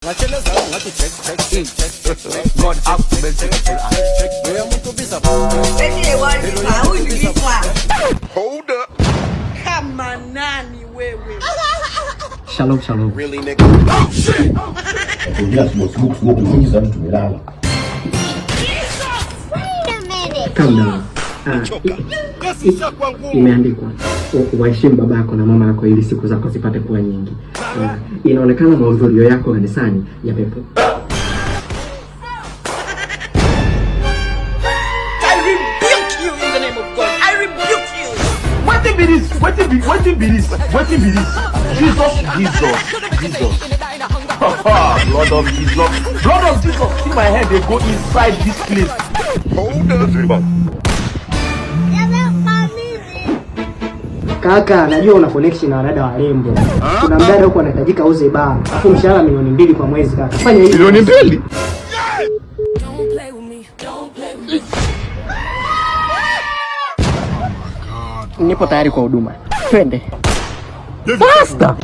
God have mercy. Hold up. Kama nani wewe? Shalom, shalom. Really, nigga? Oh shit! Calm down. Imeandikwa waheshimu baba yako na mama yako ili siku zako zipate kuwa nyingi. Inaonekana mahudhurio yako kanisani ya pepo. I rebuke you in the name of God. I rebuke you. What be this? What be this? Jesus. Blood of Jesus. See my head, they go inside this place. Hold up. Kaka, najua una connection na wadada wa Lembo. Kuna mdada huko anahitajika auze bar. Alafu mshahara milioni 2 kwa mwezi kaka. Fanya hivi. Milioni 2? Nipo tayari kwa huduma. Twende. Faster.